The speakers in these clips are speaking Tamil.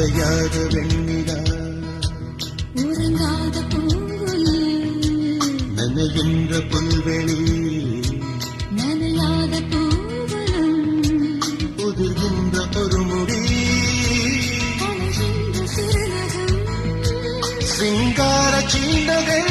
உடையாத வெண்ணிலா உறங்காத பூங்குயில் நனைகின்ற புல்வெளி நனையாத பூவனம் உதிர்கின்ற ஒரு முடி அழகின்ற சிறுநகம் சிங்கார சீண்டகை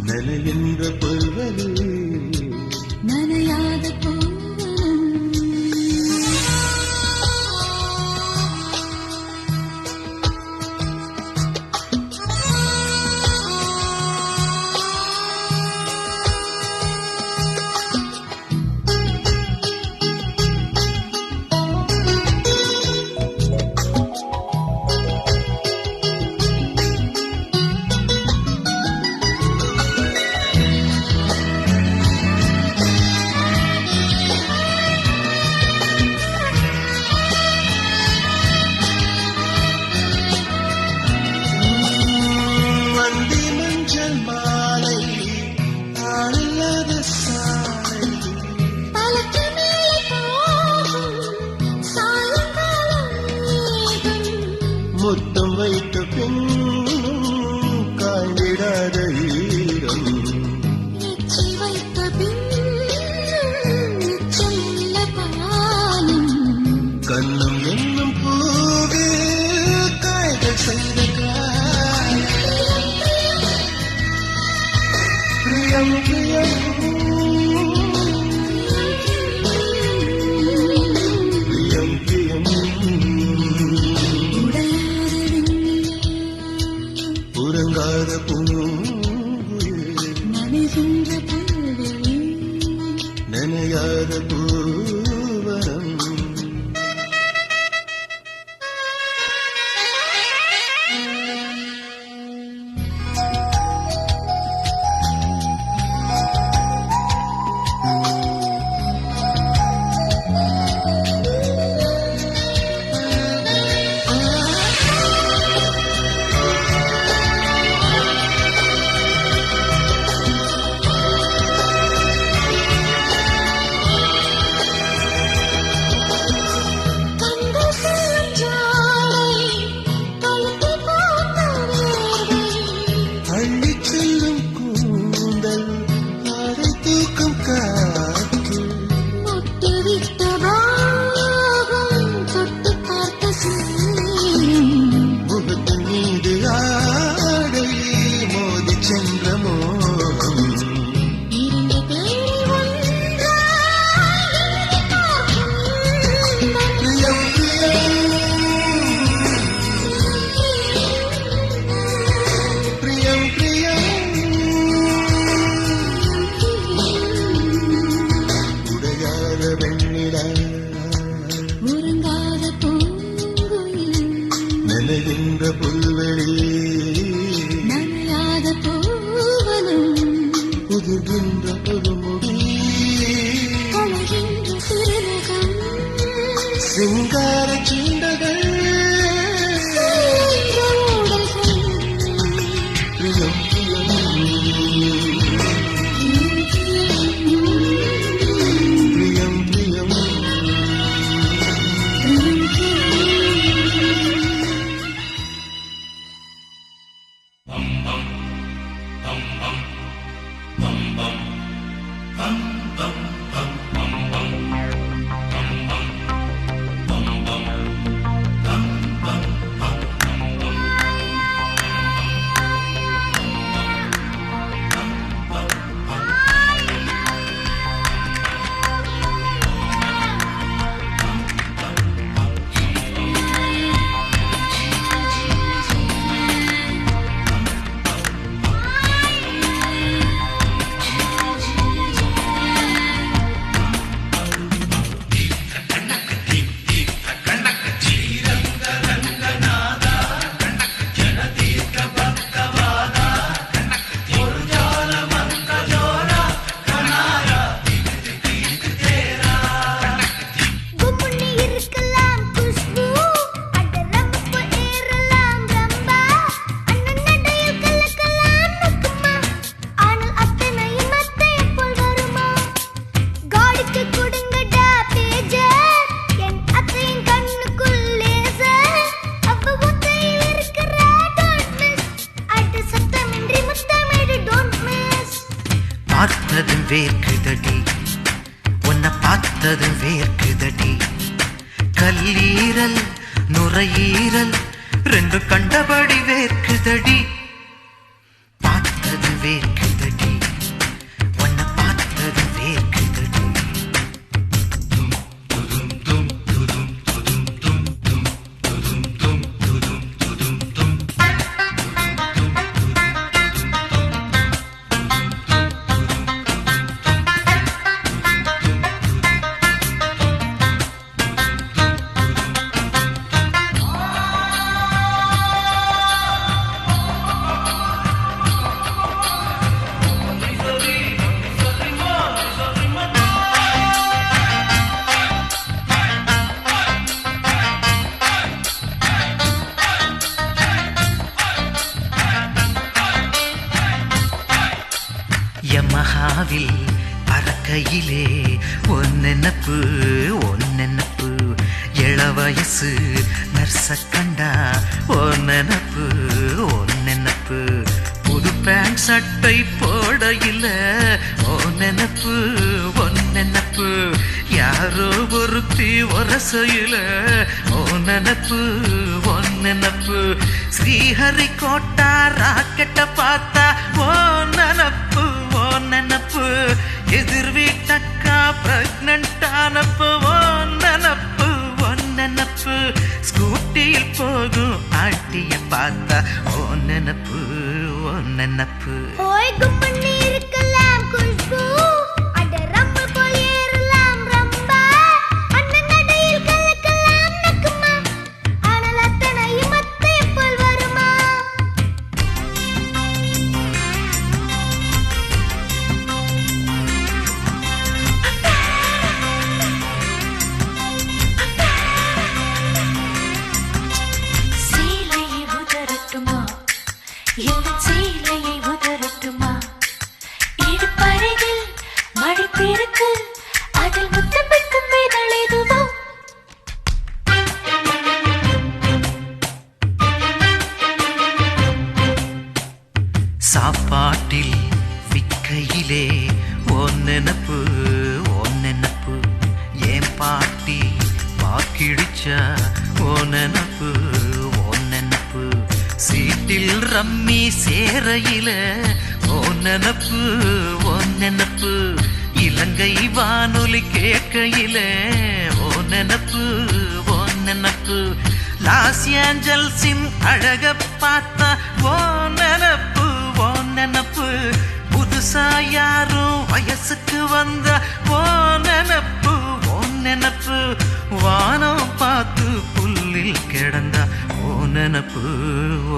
நனைகின்ற புல்வெளி நனையாத பூவனம் முத்தம் வைத்த பின்னும் காய்ந்திடாத ஈரம் எச்சி வைத்த பின்னும் பாலும் கண்ணம் என்னும் பூவில் காய்கள் செய்த பிரியம் பிரியம் பிரியம் பிரியம் உறங்காத பூங்குயில் நனைகின்ற புல்வெளி நனையாத பூவனம் உறங்காத பூங்குயில் நனைகின்ற புல்வெளி நனையாத பூவனம் உதிர்கின்ற ஒரு முடி அழகின்ற சிறுநகம் சிங்கார சீண்டகள் பிரியம் பிரியம் பிரியம் பிரியம் பார்த்ததும் வேர்க்குதடி உன்னை பார்த்ததும் வேர்க்குதடி கல்லீரல் நுரையீரல் ரெண்டு கண்டபடி வேர்க்குதடி பார்த்தது வேர்க்குதடி உன்னை பார்த்தது வேர்க்குதடி யமஹாவில் பறக்கையிலே ஒன்னெனப்பு ஒன்னெனப்பு இளவயசு நர்ச கண்டா ஒன்னெனப்பு ஒன்னெனப்பு புது பேண்ட் சட்டை போடையில ஒன்னெனப்பு ஒன்னெனப்பு யாரோ ஒருத்தி ஒரசையில ஒன்னெனப்பு ஒன்னெனப்பு ஸ்ரீஹரி கோட்டா ராக்கெட்ட பார்த்தா ஒன்னெனப்பு ஒன்னெனப்பு எதிர் வீட்டக்கா பிரெக்னன்ட் ஆனப்போ ஒன்னெனப்பு ஒன்னெனப்பு ஸ்கூட்டியில் போகும் ஆட்டிய பார்த்தா ஒன்னெனப்பு ஒன்னெனப்பு ஓய் கும்மண்ணி இருக்கலாம் குஷ்பு அட ரம்ம போல் ஏறலாம் ரம்பா அண்ணன் நடையில் கலக்கலாம் நக்குமா ஆனால் அத்தனையும் அத்தை போல் வருமா சீலையை உதறட்டுமா என் சீலையை உதறட்டுமா இடுப்பருகில் மடிப்பிருக்கு அதில் முத்தமிக்கும் விரல் எதுவோ சாப்பாட்டில் விக்கையிலே ஒன்னெனப்பு ஒன்னெனப்பு ஏன் பாட்டி வாக்கிடிச்சா ஒன்னெனப்பு ஒன்னெனப்பு சீட்டில் ரம்மி சேரையில ஒன்னெனப்பு ஒன்னெனப்பு இலங்கை வானொலி கேட்கையில ஒன்னெனப்பு ஒன்னெனப்பு லாஸ் ஏஞ்சல்ஸின் அழக பார்த்தா ஒன்னெனப்பு ஒன்னெனப்பு புதுசா யாரும் வயசுக்கு வந்த ஒன்னெனப்பு ஒன்னெனப்பு வானம் பார்த்து புல்லில் கிடந்தா ஒன்னெனப்பு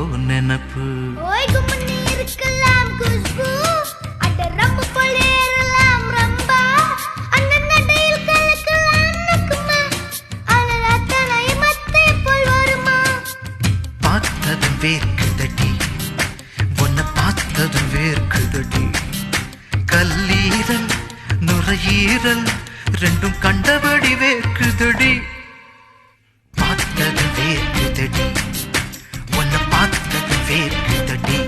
ஒன்னெனப்பு ஓய் கும்மண்ணி இருக்கலாம் குஷ்பு அட ரம்ம போல் ஏறலாம் ரம்பா அண்ணன் நடையில் கலக்கலாம் நக்குமா ஆனால் அத்தனையும் அத்தை போல் வருமா பார்த்ததும் வேர்க்குதடி உன்னை பார்த்ததும் வேர்க்குதடி கல்லீரல் நுரையீரல் ரெண்டும் கண்டபடி வேர்க்குதடி பார்த்தது வேர்க்குதடி உன்னை பார்த்தது வேர்க்குதடி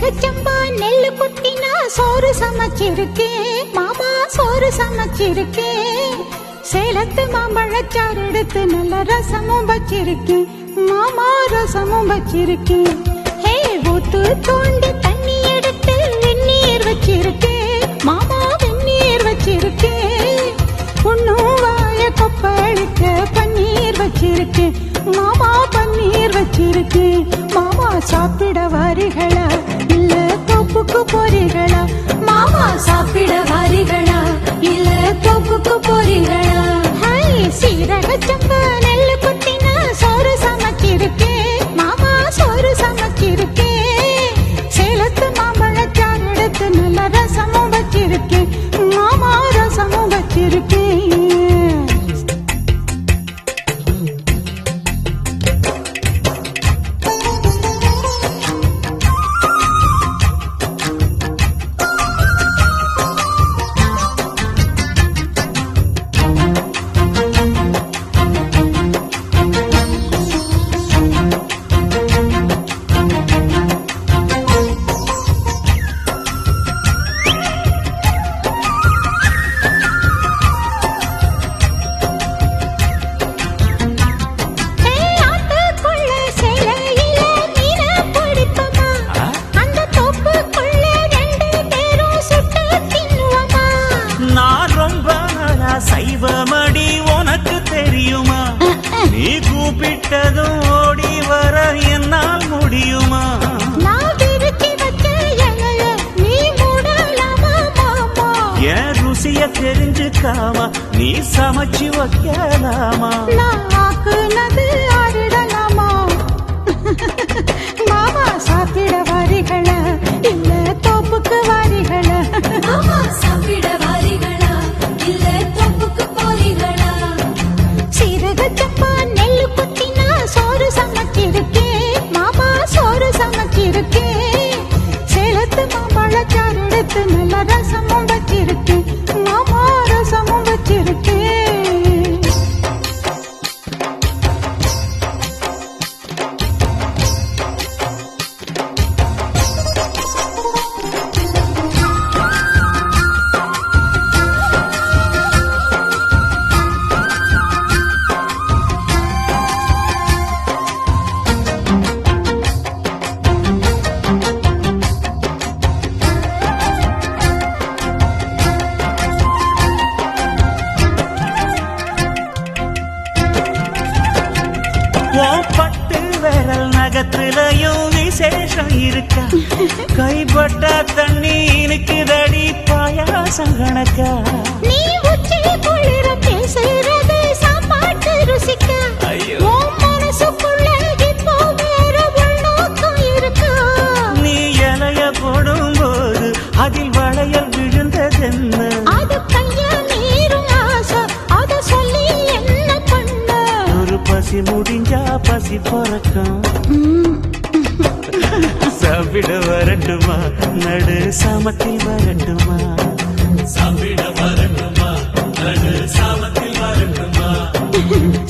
சீரகச்சம்பா நெல்லு குத்தினா சோறு சமைச்சிருக்கேன் மாமா சோறு சமைச்சிருக்கேன் சேலத்து மாம்பழச்சாறு எடுத்து நல்ல ரசமும் வச்சிருக்கேன் மாமா ரசமும் வச்சிருக்கேன் ஹே ஊத்து தோண்டி தண்ணி எடுத்து வெந்நீர் வச்சிருக்கேன் மாமா வெந்நீர் வச்சிருக்கேன் பொண்ணும் வாய கொப்பளிக்க பன்னீர் வச்சிருக்கேன் மாமா பன்னீர் வச்சிருக்கேன் மாமா சாப்பிட வாரிகளா இல்ல தோப்புக்கு போறீங்களா மாமா சாப்பிட வாரிகளா இல்ல தோப்புக்கு போறீங்களா ஹாய் சீரகச்சம்பா நெல்லு குத்தினா சோறு சமைச்சிருக்கேன் மாமா சோறு சமைச்சிருக்கேன் சேலத்து மாம்பழச்சாறு எடுத்து நல்ல ரசமும் வச்சிருக்கேன் மாமா ரசமும் வச்சிருக்கேன் சைவமடி உனக்கு தெரியுமா நீ கூப்பிட்டதும் ஓடி வர என்னால் முடியுமா என் ருசிய தெரிஞ்சுக்காமா நீ சமைச்சு வைக்கலாமா ஆடிடலாமா மாமா சாப்பிட வாரிகளா இல்ல தோப்புக்கு வாரிகளா சாப்பிட வாரிகளா இல்ல தோப்புக்கு போறீங்களா சீரகச்சம்பா நெல்லு குத்தினா சோறு சமைச்சிருக்கேன் மாமா சோறு சமைச்சிருக்கேன் சேலத்து மாம்பழச்சாறு எடுத்து நல்ல ரசமும் வச்சிருக்கேன் மாமா ரசமும் வச்சிருக்கேன் பட்டு விரல் நகத்திலையும் விசேஷம் இருக்கா கைப்பட்ட தண்ணி இனிக்குதடி பாயாசம் கணக்கா நீ உச்சி குளிர பேசுறது சாப்பாட்டு ருசிக்க உன் மனசுக்குள்ள இப்போ வேற உள்நோக்கம் இருக்கா நீ இலைய போடும்போது அதில் வளையல் விழுந்ததென்ன அது கைய மீறும் ஆசை அத சொல்லி என்ன பண்ண ஒரு பசி முடிஞ்சா பசி பிறக்கும் சாப்பிட வரட்டுமா நடு சாமத்தில் வரட்டுமா சாப்பிட வரட்டுமா நடு சாமத்தில் வரட்டுமா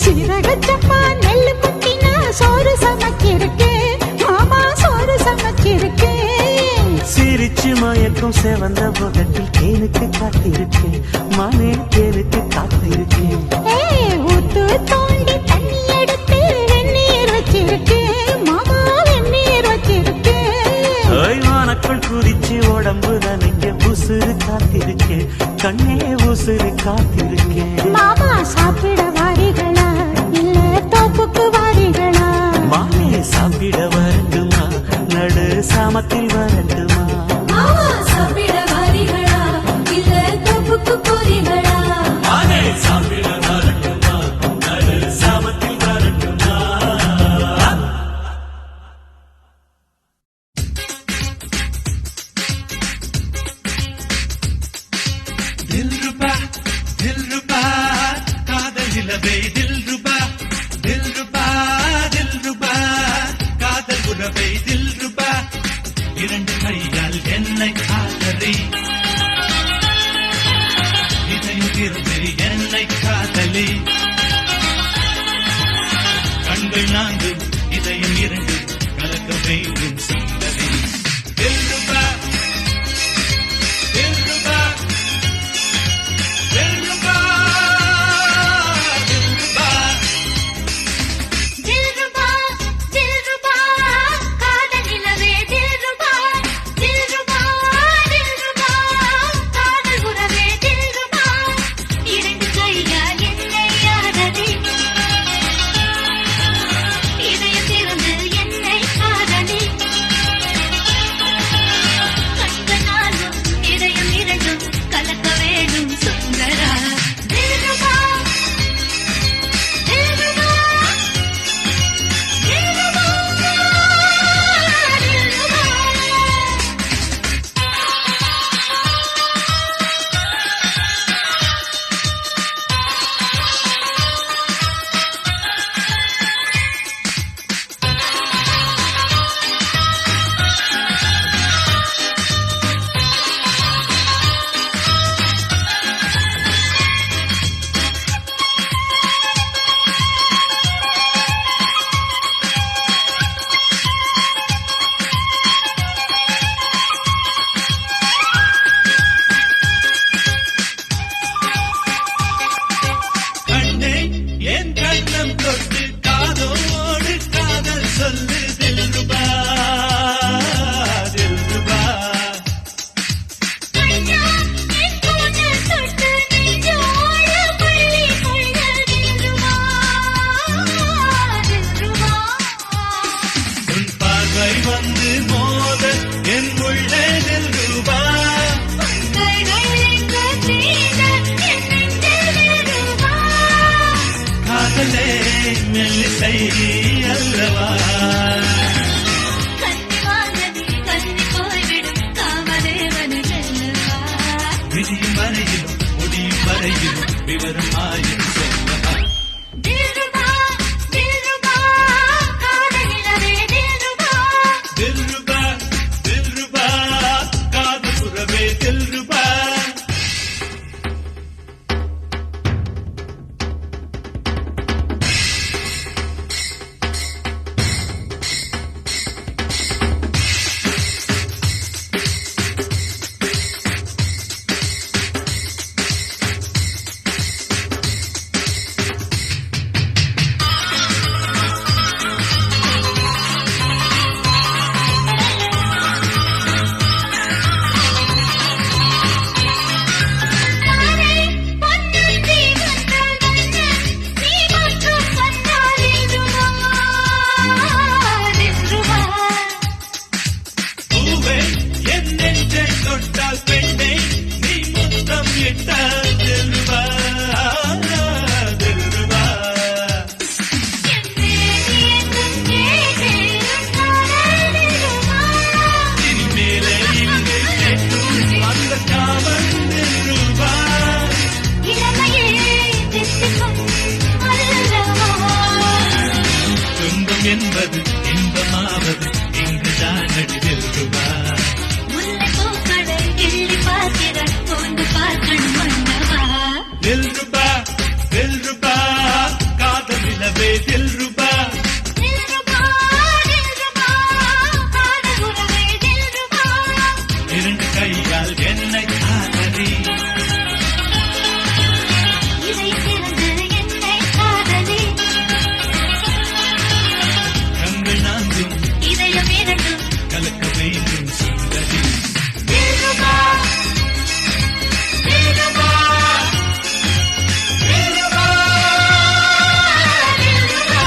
சீரகச்சம்பா நெல்லு குத்தினா சோறு சமைச்சிருக்கேன் மாமா சோறு சமைச்சிருக்கேன் சிரிச்சு மயக்கும் செவந்த முகத்தில் தேனுக்கு காத்திருக்கேன் மானே தேனுக்கு காத்திருக்கேன் ஊத்து தோண்டி தண்ணி எடுத்து வெந்நீர் வச்சிருக்கேன் மாமா வெந்நீர் வச்சிருக்கேன் ஓய்வானக்குள் குதிச்சு உடம்பு நனைங்க உசுறு காத்திருக்கேன் கண்ணே உசுறு காத்திருக்கேன் மாமா சாப்பிட வாரிகளா இல்ல தோப்புக்கு வாரிகளா மானே சாப்பிட வரட்டுமா நடு சாமத்தில் வரட்டுமா மாமா சாப்பிட வாரிகளா இல்ல தோப்புக்கு போறீங்களா மானே சாப்பிட வரட்டுமா நடு சாமத்தில் வரட்டுமா दिलरुबा कादल निलवे दिलरुबा कादल உறவை दिलरुबा இரண்டு கையால் என்னை ஆதரி இதயம் இருந்து என்னை ஓடி வரும் மாயம் சொல்லவா தில்ருபா தில்ருபா காதலிலவே தில்ருபா தில்ருபா தில்ருபா காதல் புறவே தில்ருபா தாரை பொன்னந்தி வந்தால் மன்னன் நீ மட்டும் வந்தால் தில்ருபா பூவே என் நெஞ்சை தொட்டால் பெண்ணை நீ முத்தம் இட்டால் தில்ருபா தில்ருபா இனிமேலே இங்கு கேட்கும் அந்த காவல் தில்ருபா துன்பம் என்பது இன்பமாவது இங்குதான் அடி தில்ருபா தில்ருபா தில்ருபா காதல் நிலவே தில்ருபா இரண்டு கையால் என்னை காதலி கண்கள் நான்கும் கலக்க வேண்டும் சுந்தரி தில்ருபா தில்ருபா தில்ருபா தில்ருபா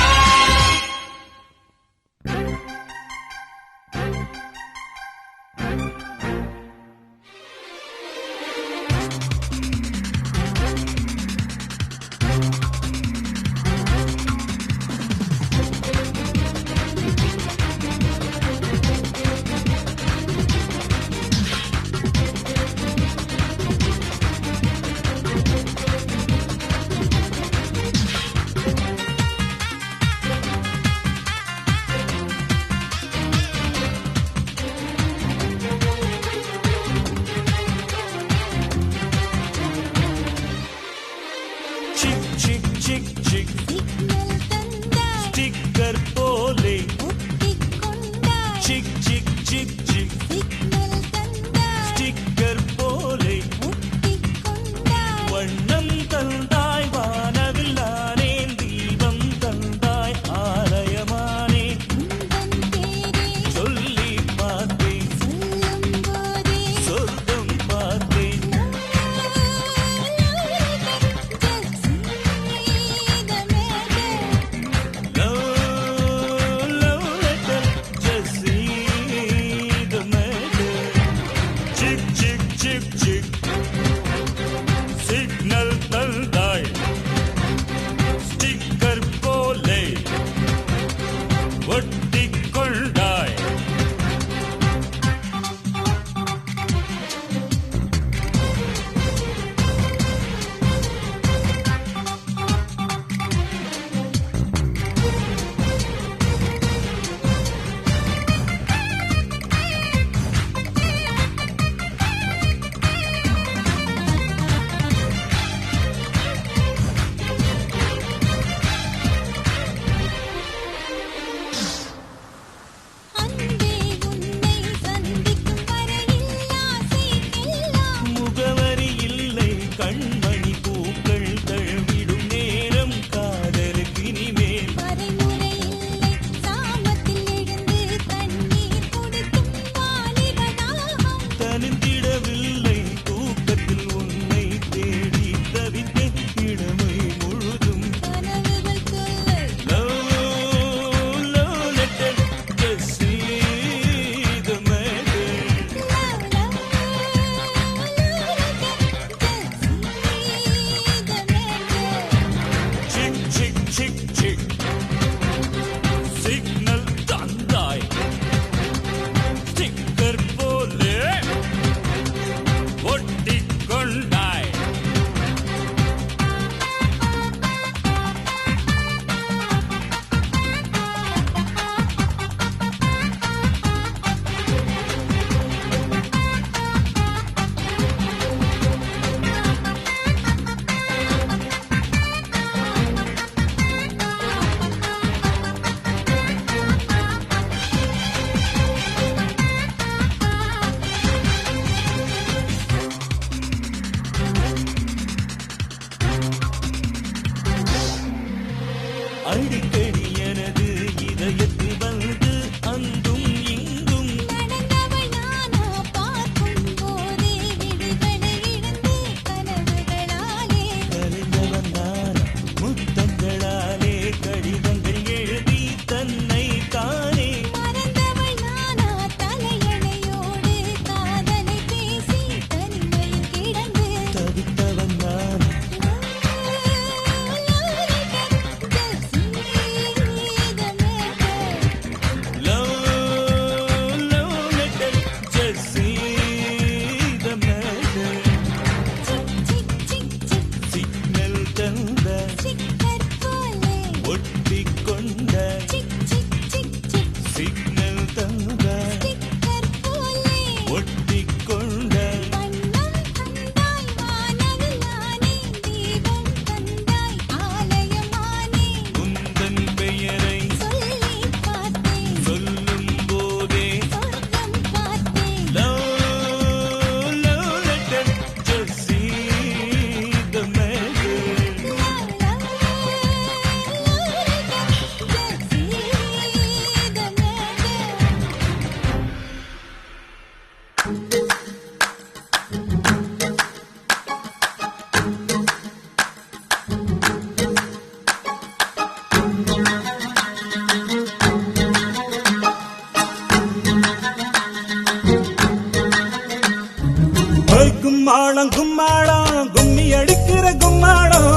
கும்மாளம் கும்மாளம் கும்மி அடிக்கிற கும்மாளம்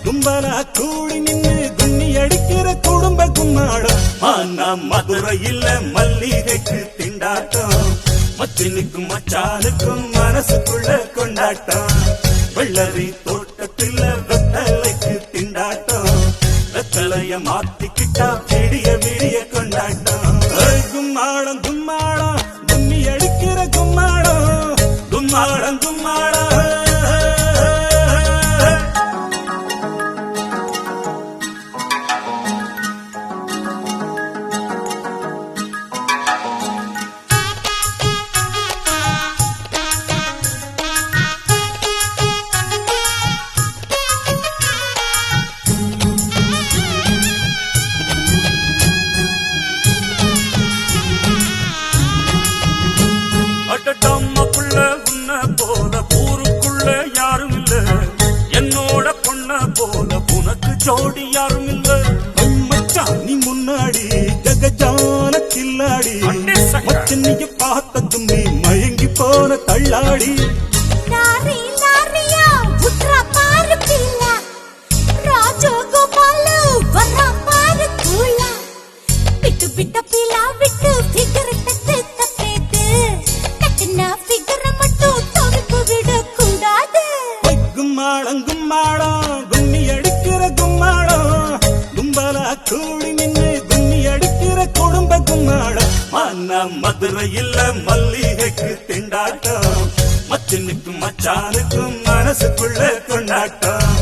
கும்பலா கூடி நின்னு கும்மி அடிக்கிற குடும்ப கும்மாளம் ஆனா மதுரையில் மல்லிகைக்கு திண்டாட்டம் மச்சினுக்கும் மச்சானுக்கும் மனசுக்குள்ள கொண்டாட்டம் வெள்ளரி தோட்டத்தில் வெத்தலைக்கு திண்டாட்டம் வெத்தலைய மாத்திக்கிட்டா விடிய விடிய கொண்டாட்டம் கும்மாளம் கும்மாளம் கும்மி அடிக்கிற கும்மாளம் கும்மாளம் கும்மாளம் அட்டம்மாக்குள்ள உன்ன போல ஊருக்குள்ள யாரும் இல்ல என்னோட பொண்ண போல உனக்கு ஜோடி யாரும் இல்ல மச்சான் நீ முன்னாடி ஜகஜான கில்லாடி மச்சன்னிய பார்த்ததும் நீ மயங்கி போன தள்ளாடி லாரி லாரியா புத்ரா பாரு பிள்ளா ராஜோ கோபாலு வர்றா பாரு கூலா பிட்டு பிட்ட பிள்ளா விட்டு ஃபிகர் தட்டு தப்பேது கட்டினா ஃபிகர் மட்டும் தவிப்பு விட கூடாது கும்மாளம் கும்மாளம் கும்மி அடிக்கிற கும்மாளம் கும்பலா கூடி நின்னு கும்மி அடிக்கிற குடும்ப கும்மாளம் மன்ன மதுரையில் மல்லிகைக்கு திண்டாட்டம் மச்சினுக்கும் மச்சானுக்கும் மனசுக்குள்ள கொண்டாட்டம்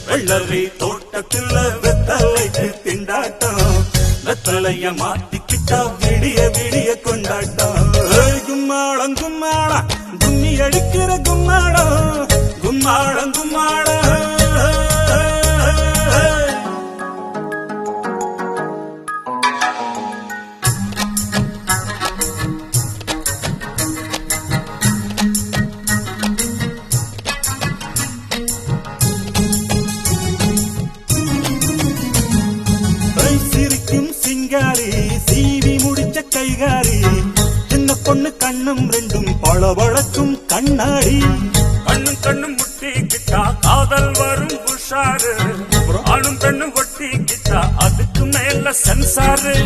வெள்ளரி தோட்டத்தில் வெத்தலைக்கு திண்டாட்டம் வெத்தலைய மாத்திக்கிட்டா விடிய விடிய கொண்டாட்டம் கும்மாளம் கும்மாளம் கும்மி அடிக்கிற கும்மாளம் கும்மாளம் கும்மாளம் சிரிக்கும் சிங்காரி சீவி முடிச்ச கைகாரி சின்ன பொண்ணு கண்ணும் ரெண்டும் பளபளக்கும் கண்ணாடி கண்ணும் கண்ணும் முட்டிக்கிட்டா காதல் வரும் உஷாரு ஆணும் பெண்ணும் ஒட்டிக்கிட்டா அதுக்கு மேல சென்சாரு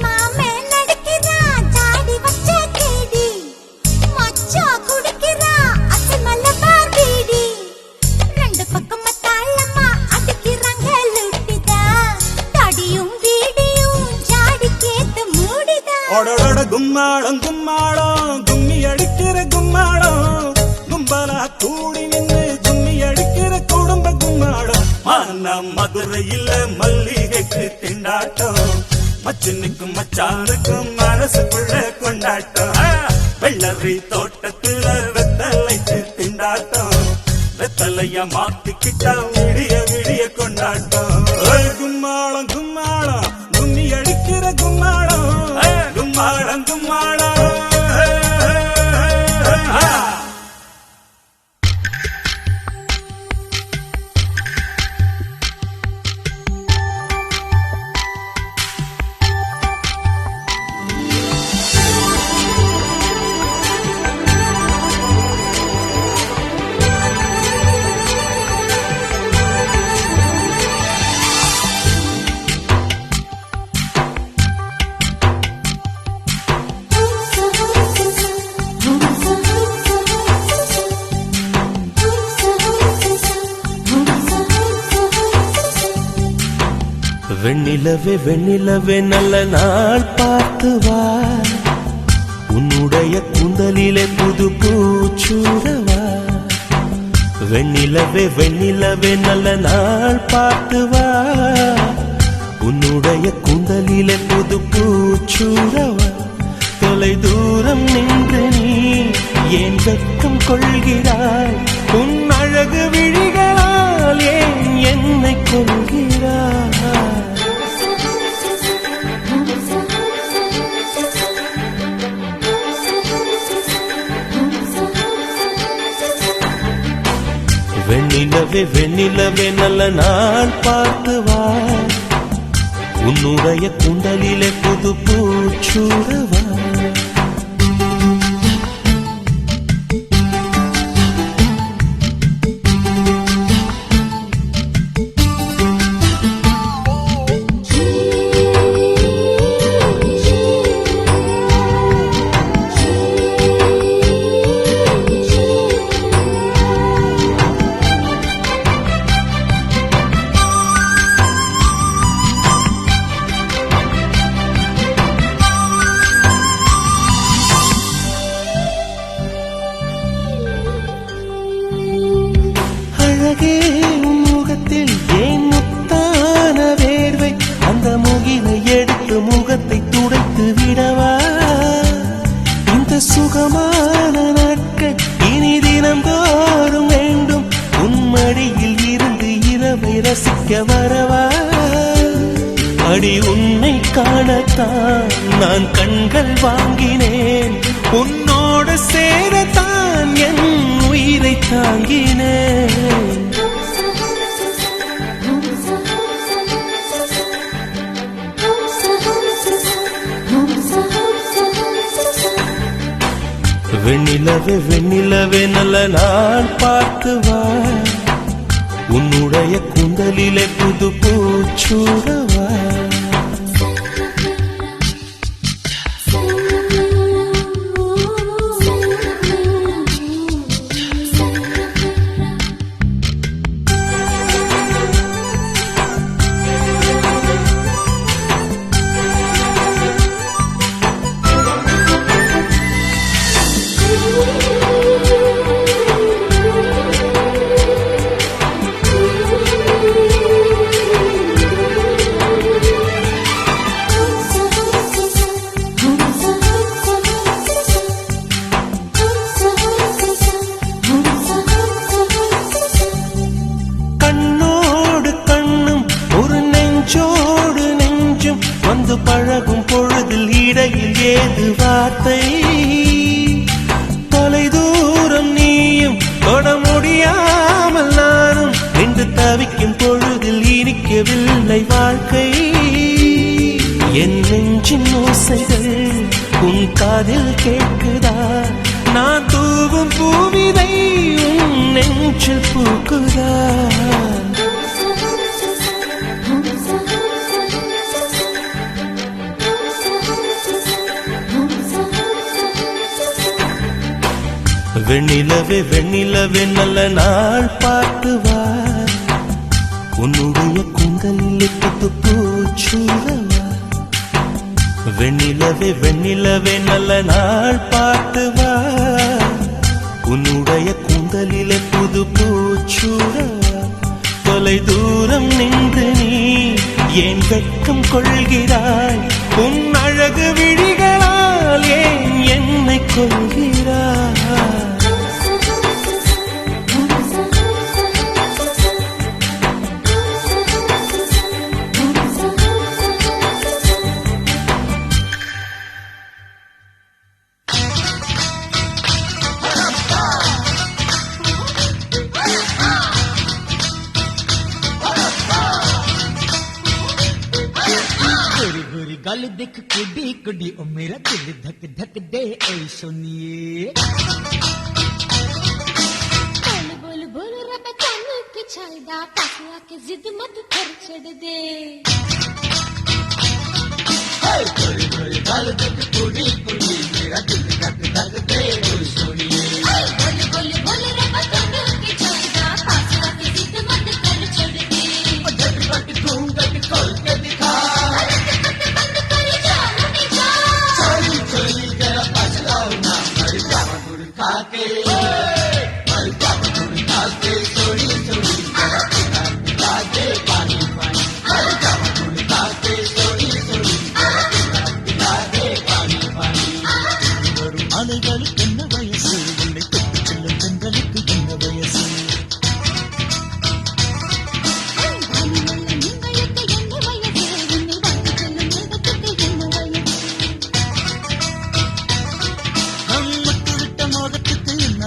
மாமே நடிக்கிறா ஜாடி வச்ச கேடி மச்சா குடிக்கிறா அசல் மலபார் பீடி ரெண்டு பக்கம் மத்தாளமா அடிக்கிறாங்க லுட்டிதா தடியும் வீடியும் ஜாடி கேத்து மூடிதா ஒடொட கும்மாளம் கும்மாளம் கும்மி அடிக்கிற கும்மாளம் கும்பலா கூடி நின்னு கும்மி அடிக்கிற குடும்ப கும்மாளம் மன்ன மதுரையில் மல்லிகைக்கு திண்டாட்டம் மச்சினுக்கும் மச்சானுக்கும் மனசுக்குள்ள கொண்டாட்டம் வெள்ளரி தோட்டத்தில் வெத்தலைக்கு திண்டாட்டம் வெத்தலைய மாத்திக்கிட்டா விடிய விடிய கொண்டாட்டம் கும்மாளம் கும்மாளம் கும்மி அடிக்கிற கும்மாளம் கும்மாளம் கும்மாளம் வெண்ணிலவே வெண்ணிலவே நல்ல நாள் பார்த்து வா உன்னுடைய கூந்தலிலே புது பூச்சூடவா வெண்ணிலவே வெண்ணிலவே நல்ல நாள் பார்த்து வா உன்னுடைய கூந்தலிலே புது பூச்சூடவா தொலை தூரம் நின்று நீ ஏன் வெட்கம் கொள்கிறாய் உன் அழகு விழிகளால் ஏன் என்னை கொள்கிறாய் வெண்ணிலவே வெண்ணிலவே நல்ல நாள் பார்த்து வா உன்னுடைய குண்டலிலே புது பூச்சூடவா சொல்லிடவா இந்த சுகமான நாட்கள் இனி தினந்தோறும் வேண்டும் உன்மடியில் இருந்து இரவை ரசிக்க வரவா அடி உன்னை காணத்தான் நான் கண்கள் வாங்கினேன் உன்னோட சேரத்தான் என் உயிரை தாங்கினேன் வெண்ணிலவே வெண்ணிலவே நல்ல நாள் பார்த்து வா உன்னுடைய குந்தலிலே புது பூச்சூடவா வந்து பழகும் பொழுதில் இடையில் ஏது வார்த்தை தொலை தூரம் நீயும் தொட முடியாமல் நானும் என்று தவிக்கும் பொழுதில் இனிக்கவில்லை வாழ்க்கை என் நெஞ்சின் ஓசைகள் உன் காதில் கேட்குதா நான் தூவும் பூவிதை உன் நெஞ்சில் பூக்குதா வெண்ணிலவே வெண்ணிலவே நல்ல நாள் பார்த்து வா உன்னுடைய குந்தலில் புது பூச்சூடவா வெண்ணிலவே வெண்ணிலவே நல்ல நாள் பார்த்து வா உன்னுடைய குந்தலில் புது பூச்சூடவா தொலை தூரம் நின்று நீ ஏன் வெட்கம் கொள்கிறாய் உன் அழகு விழிகளால் ஏன் என்னை கொள்கிறாய் गल देख कुड़ी कुड़ी ओ मेरा दिल धक धक दे ऐ सुनिए बोल बोल रब कान के छलदा पासला के जिद मत कर छड़ दे गल देख कुड़ी कुड़ी मेरा दिल धक धक दे ऐ सुनिए बोल बोल रब कान के छलदा पासला के जिद मत कर छड़ दे ओ झटपट घूंघट खोल के दिखा அலைகளுக்கு என்ன வயசு உன்னை தொட்டு செல்லும் பெண்களுக்கு என்ன வயசு நம்மட்டு விட்ட மோகத்துக்கு என்ன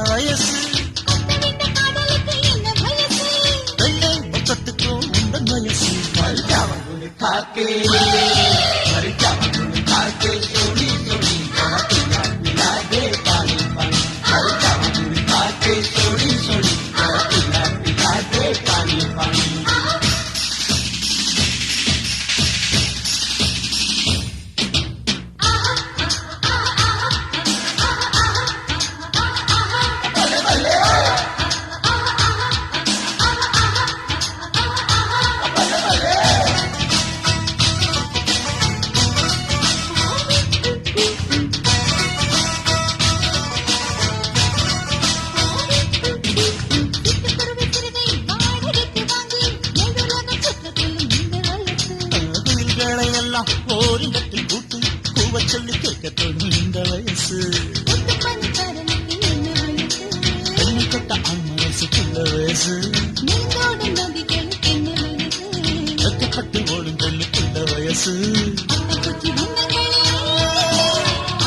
வைக்கத்தோடும் இந்த வயசு முத்து பனிக்காரனுக்கு என்ன வயசு பெண்ணை தொட்ட ஆண் மனசுக்குள்ள வயசு நீந்தோடும் நதிகளுக்கு என்ன வயசு வெக்கப்பட்டு ஓடும் பெண்ணுக்குள்ள வயசு அத்தைக்குச்சி வண்ணங்களே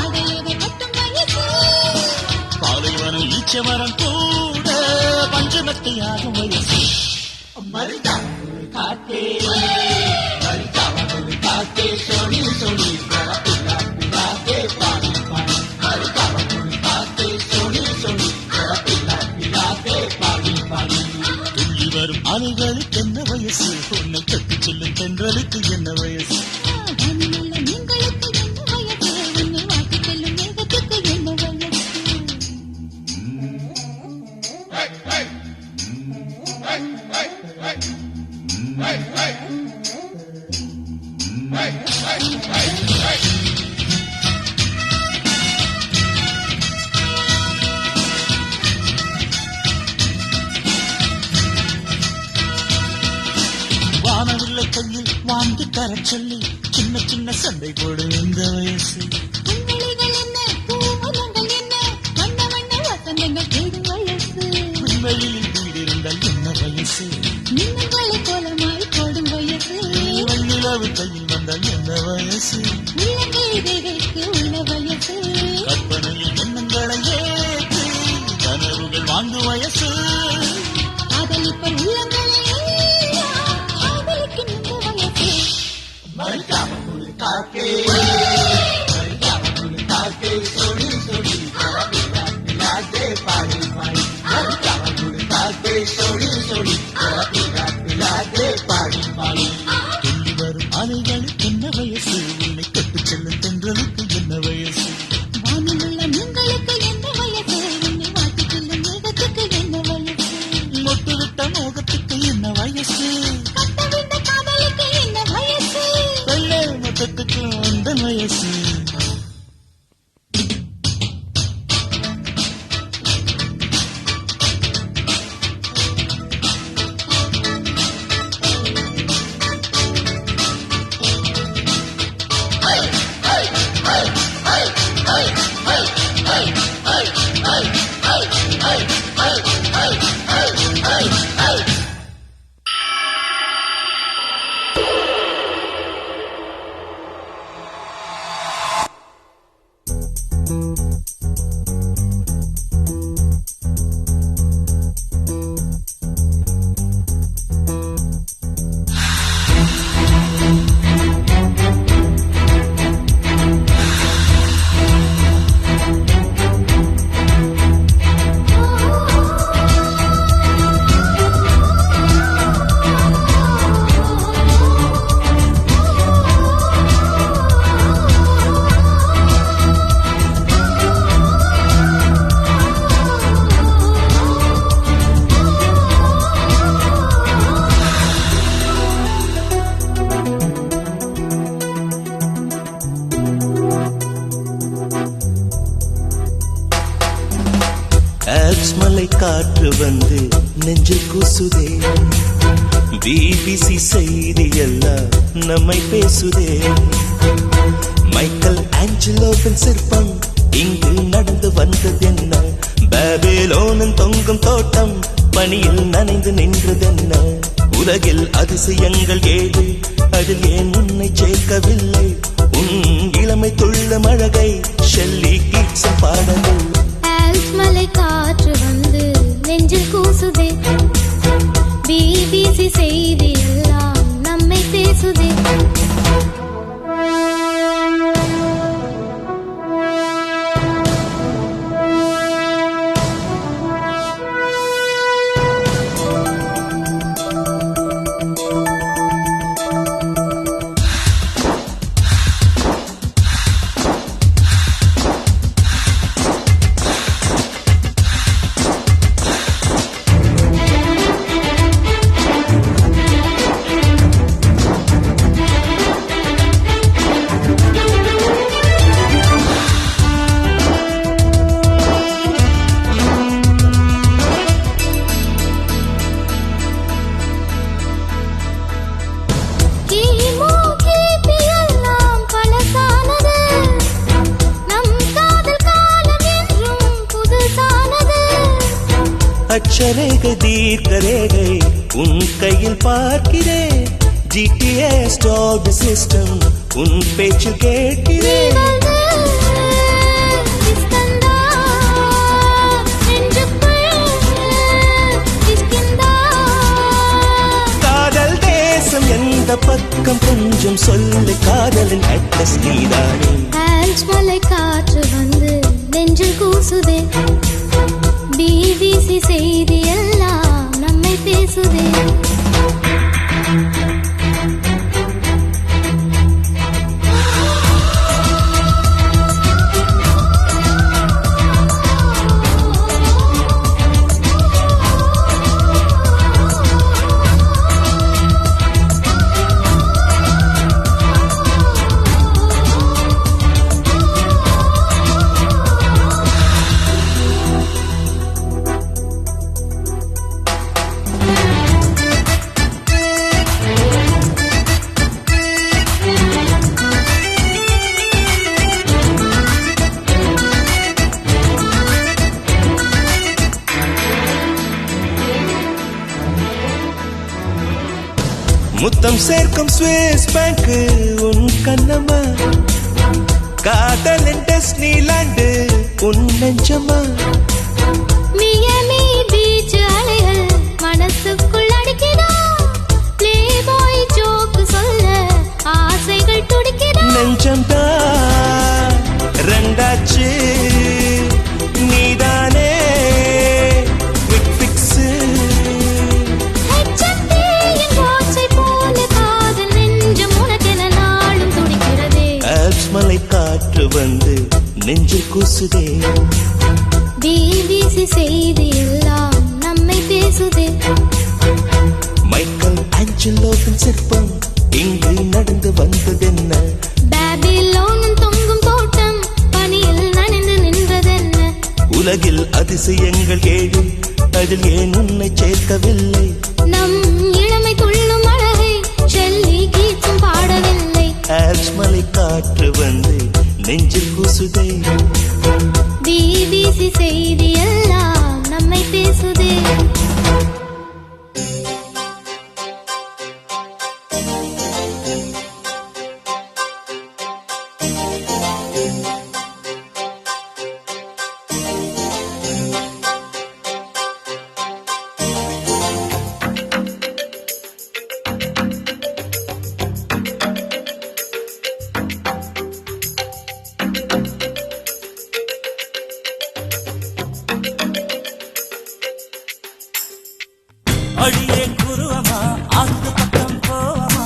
அடையவை கட்டும் வயசு பாலைவனம் ஈச்ச மரம் கூட பஞ்சமத்தை ஆகும் வயசு மரிதா காத்தே மரிதா காத்தே சோனி சோனி பிளா பிளாதே பானி பானி மரிதா காத்தே சோனி சோனி பிளாதே பானி பானி துள்ளி வரும் அலைகளுக்கு என்ன வயசு உன்னை கட்டி செல்லும் தென்றலுக்கு என்ன வயசு வானிலுள்ள மீன்களுக்கு என்ன வயசு உன்னை வாட்டி செல்லும் மேகத்துக்கு என்ன வயசு வானவில்லை கையில் வாங்கி தர சொல்லி சின்ன சின்ன சண்டை போடும் இந்த வயசு புன்வெளிகள் என்ன பூமுகங்கள் என்ன வண்ண வண்ண வசந்தங்கள் தேடும் வயசு வெளியில் வீடு இருந்தால் என்ன வயசு மின்னல்களை கோலமாய் போடும் வயசு வெள்ளிலவு கையில் வந்தால் என்ன வயசு உள்ளங்கைதைகளுக்கு உள்ள வயசு கற்பனையில் எண்ணங்களை ஏற்றி கனவுகள் வாங்கும் வயசு காதலிப்ப உள்ளங்களே காதலிக்கு நின்ற வயசு துள்ளி வரும் அலைகளுக்கு என்ன வயசு உன்னை தொட்டு செல்லும் தென்றலுக்கு என்ன வயசு வானிலுள்ள மீன்களுக்கு என்ன வயசு உன்னை வாட்டி செல்லும் மேகத்துக்கு என்ன வயசு மொட்டு விட்ட மோகத்துக்கு என்ன வயசு கட்டவிழ்ந்த காதலுக்கு என்ன வயசு வெள்ளை மொத்தத்துக்கு அந்த வயசு ஆல்ப்ஸ் மலை காற்று வந்து நெஞ்சில் கூசுதே பிபிசி செய்தி எல்லாம் நம்மை பேசுதே மைக்கேல் ஆஞ்சலோவின் சிற்பம் இங்கு நடந்து வந்ததென்ன பாபிலோனின் தொங்கும் தோட்டம் பனியில் நனைந்து நின்றதென்ன உலகில் அதிசயங்கள் ஏழு அதில் ஏன் உன்னை சேர்க்கவில்லை உன் இளமை துள்ளும் அழகை ஷெல்லி கீட்ஸன் பாடலை ஆல்ப்ஸ் மலை காற்று வந்து நெஞ்சில் கூசுதே பிபிசி செய்தி எல்லாம் நம்மை பேசுதே அட்சரேகை தீர்க்கரேகை உன் கையில் பார்க்கிறேன் ஜிடிஎஸ் டாக் சிஸ்டம் உன் பேச்சு கேட்கிறேன் காதல் தேசம் எந்த பக்கம் கொஞ்சம் சொல்லு காதலின் அட்ரஸ் நீதானே ஆல்ப்ஸ் மலை காற்று வந்து நெஞ்சில் கூசுதே பிபிசி செய்தி எல்லாம் நம்மை பேசுதே முத்தம் சேர்க்கும் ஸ்விஸ் பேங்க் உன் கண்ணம்மா காதலின் டிஸ்னிலாண்டு உன் நெஞ்சம்மா மியாமி பீச் அலைகள் மனசுக்குள் அடிக்கிறா ப்ளே பாய் ஜோக் சொல்ல ஆசைகள் துடிக்கிறா நெஞ்சம் தான் ரெண்டாச்சு நீதானே குவிக் ஃபிக்ஸ் மலை காற்று வந்து நெஞ்சில் கூசுதே பிபிசி செய்தி எல்லாம் நம்மை பேசுதே மைக்கேல் ஆஞ்சலோவின் சிற்பம் இங்கு நடந்து வந்ததென்ன பாபிலோனின் தொங்கும் தோட்டம் பனியில் நனைந்து நின்றதென்ன உலகில் அதிசயங்கள் ஏழு அதில் ஏன் உன்னை சேர்க்கவில்லை நம் இளமை துள்ளும் அழகை ஷெல்லி கீச்சும் பாடவில்லை ஆல்ப்ஸ் மலை காற்று வந்து நெஞ்சில் கூசுதே பிபிசி செய்தி எல்லாம் நம்மை பேசுதே அடியே குருவமா ஆத்து பக்கம் போவமா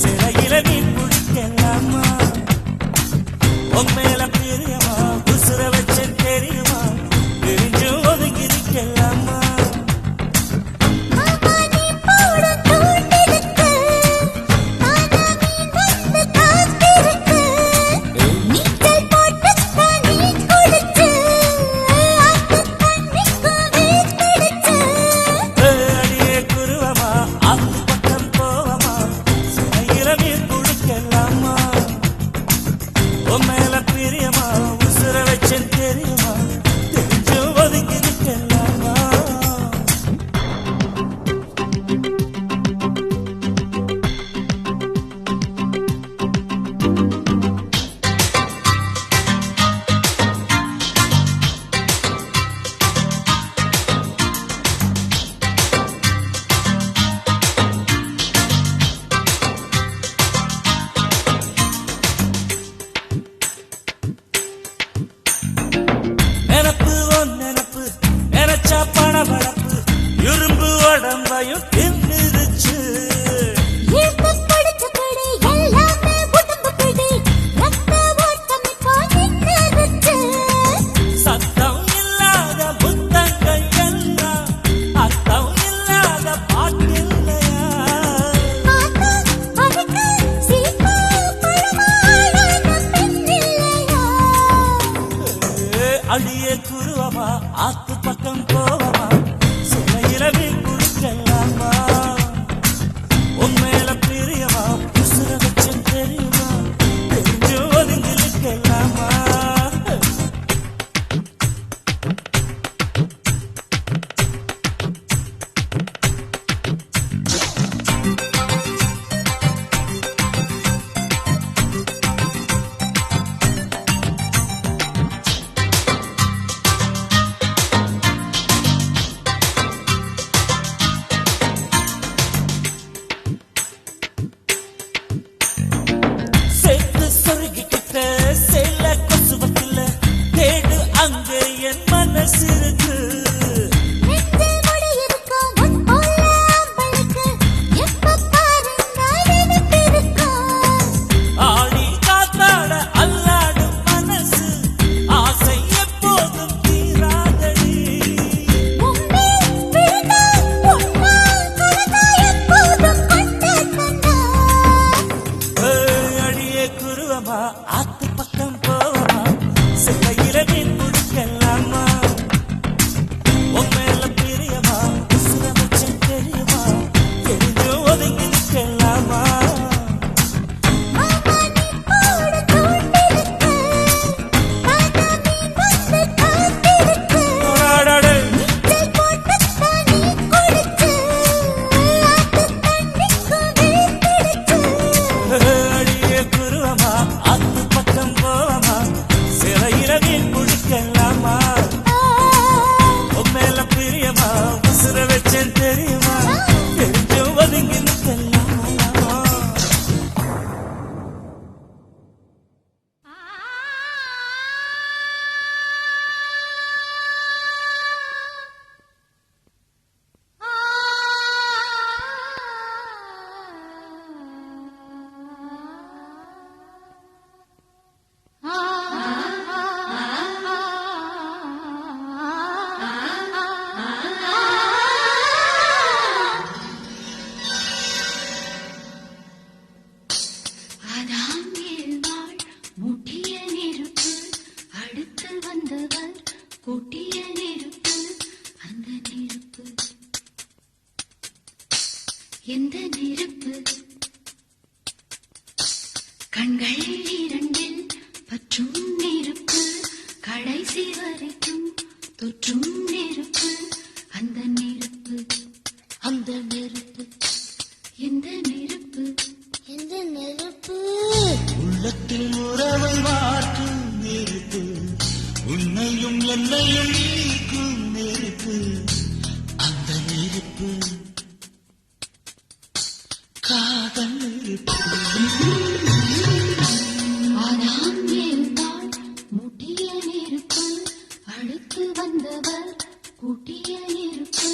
சிறையில நீ குடிக்கலாமா உண்மையில பிரியமா உசுர வச்ச தெரியுமா பிரிஞ்சு ஒதுங்கிருக்கலாமா படபடப்பு இரும்பு உடம்பையும் தின்னுருச்சு சத்தம் இல்லாத புத்தங்கள் எல்லாம் அர்த்தம் இல்லாத பாட்டில்லையா அடியே குருவமா ஆத்து பக்கம் போவமா சிலையில மீன் குடிக்கலாமா உண்மையில பிரியமா உசுர வச்சம் தெரியுமா தெரிஞ்சு ஒதுங்கிருக்கலாமா ஏன் தெரியுமா தெரிஞ்சு ஒதுங்கி நிற்கலாம் அதாம் ஏழ்வாள் முட்டிய நெருப்பு அடுத்து வந்தவர் கொட்டிய நெருப்பு அந்த நெருப்பு எந்த நெருப்பு கண்கள் இரண்டில் பற்றும் நெருப்பு கடைசி வரைக்கும் தொற்றும் நெருப்பு அந்த நெருப்பு அந்த நெருப்பு எந்த நெருப்பு எந்த நெருப்பு உள்ளத்தில் உறவை வார்க்கும் நெருப்பு உன்னையும் என்னையும் நீக்கும் நெருப்பு அந்த நெருப்பு காதல் நெருப்பு ஆனாம் ஏழ்வாள் முட்டிய நெருப்பு அடுத்து வந்தவர் கூட்டிய நெருப்பு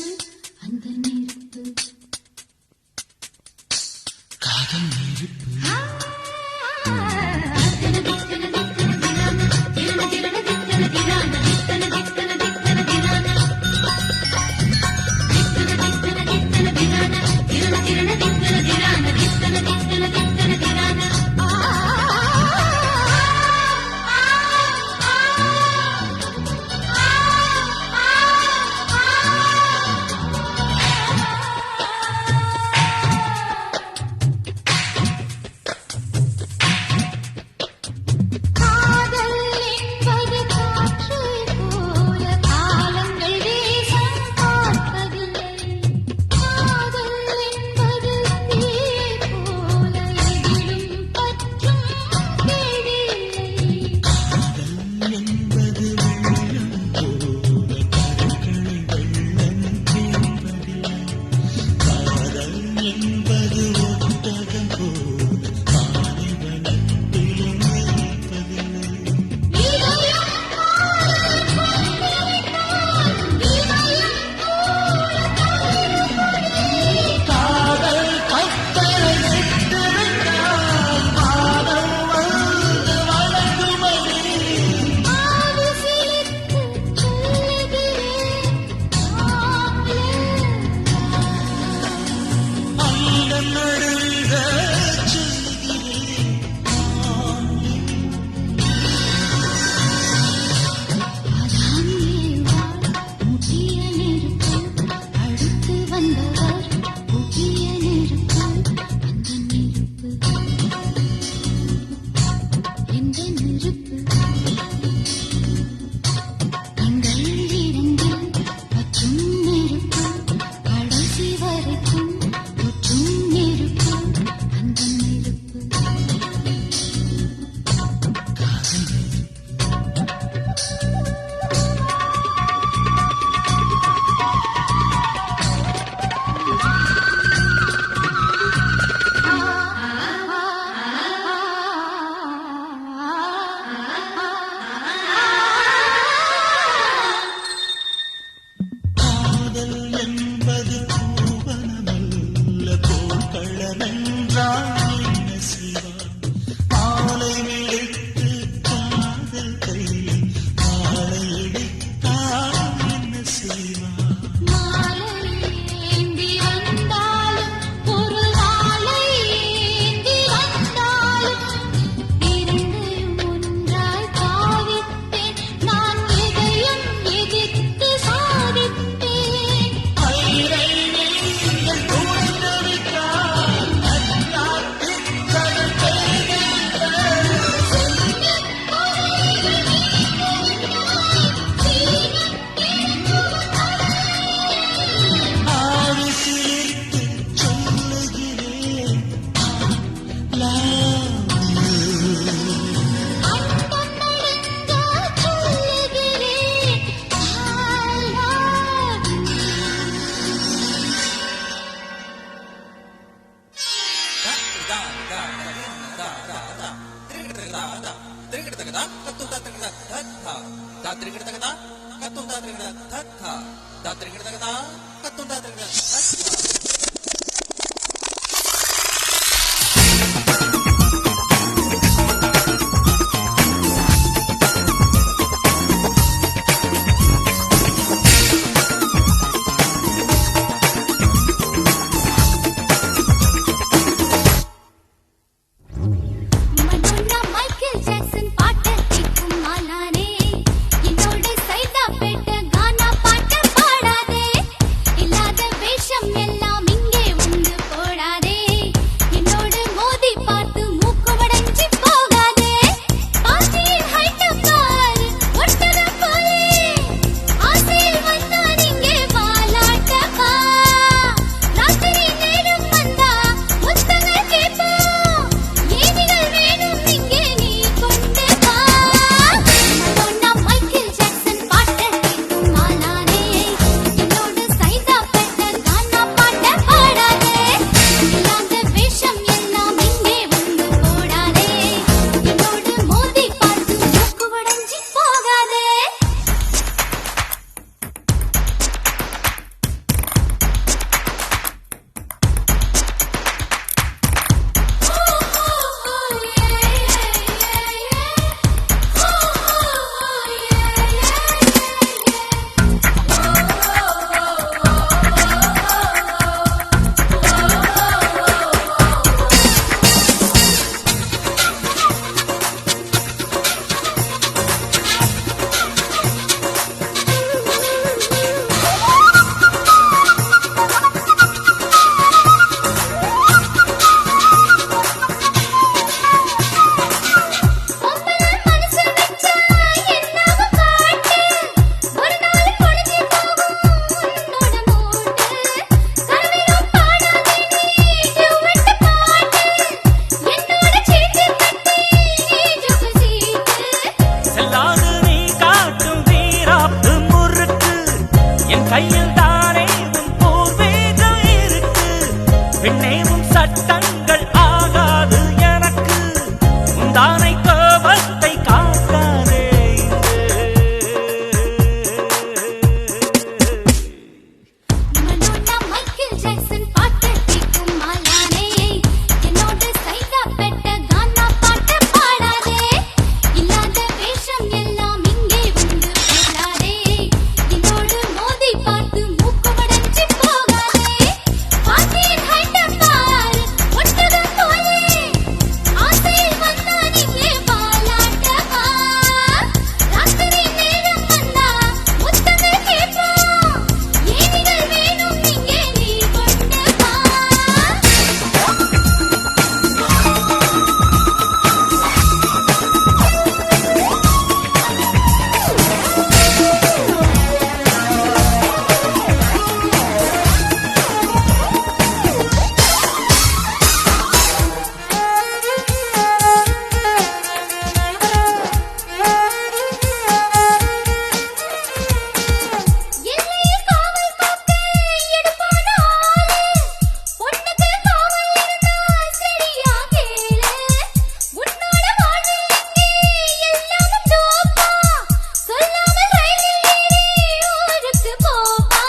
அந்த நெருப்பு காதல் நெருப்பு கையில் தானே உன் பூர்வீகம் இருக்கு. பெண்ணே உன் சட்டங்கள் ஆகாது எனக்கு. உந்தானை கோபத்தை காட்டாதே. மனோனா மைக்கேல் ஜாக்சன் பாட்டு கேட்கும் மாலானே. என்னோட சைதா பெட்ட கானா பாட்டு பாடாதே. இல்லாத வேஷம் எல்லாம் இங்கே வந்து போடாதே. என்னோடு மோதி பார்த்து மூக்கு வடைஞ்சு போகாதே. பாட்டியின் ஹைட்ட பாரு ஒட்டகம் போலே. ஆசையில் வந்தா நீயே வாலாட்டவா. ராத்திரி நேரம் வந்தா முத்தங்கள் கேட்போம். ஏனிகள் வேணும் இங்கே நீ கொண்டவா. எல்லையில் காவல் காக்க எடுப்பான ஆளு. பொண்ணுக்கு காவல் இருந்தா சரியா கேளு. உன்னோட வாழ்வில் இங்கே எல்லாமும் ஜோப்பா. சொல்லாமல் ரயிலில் ஏறி ஊருக்கு போப்பா.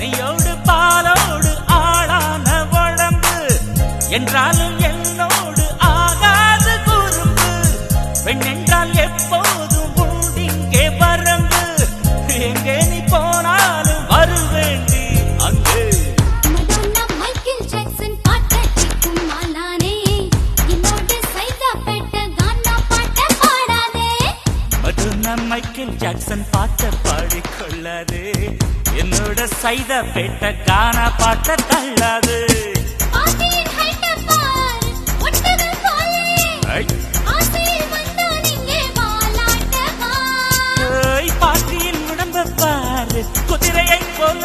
நெய்யோடு பாலோடு ஆளான உடம்பு என்றாலும் என்னோடு ஆகாது குறும்பு. பெண் என்றால் எப்போதும் உண்டிங்கே வரம்பு. எங்கே நீ போனாலும் வருவேண்டி அங்கே. மடோனா மைக்கேல் ஜாக்சன் பாட்டு கேட்கும் மாலானே. என்னோட சைதா பெட்ட கானா பாட்டு பாடாதே. மதுனா மைக்கேல் ஜாக்சன் பாட்ட பாடிக்கொள்ளாது. என்னோட சைதா பேட்ட கானா பாட்ட தள்ளாது. பாட்டியின் ஹைட்ட பாரு ஒட்டகம் போலே. ஐ, ஆசையில் வந்தா நீங்கே வாலாட்டவா. ஏய், பாட்டியின் உடம்ப பாரு குதிரையை போல.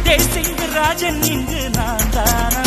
தேசிங்க ராஜன் இங்கு நான் தானா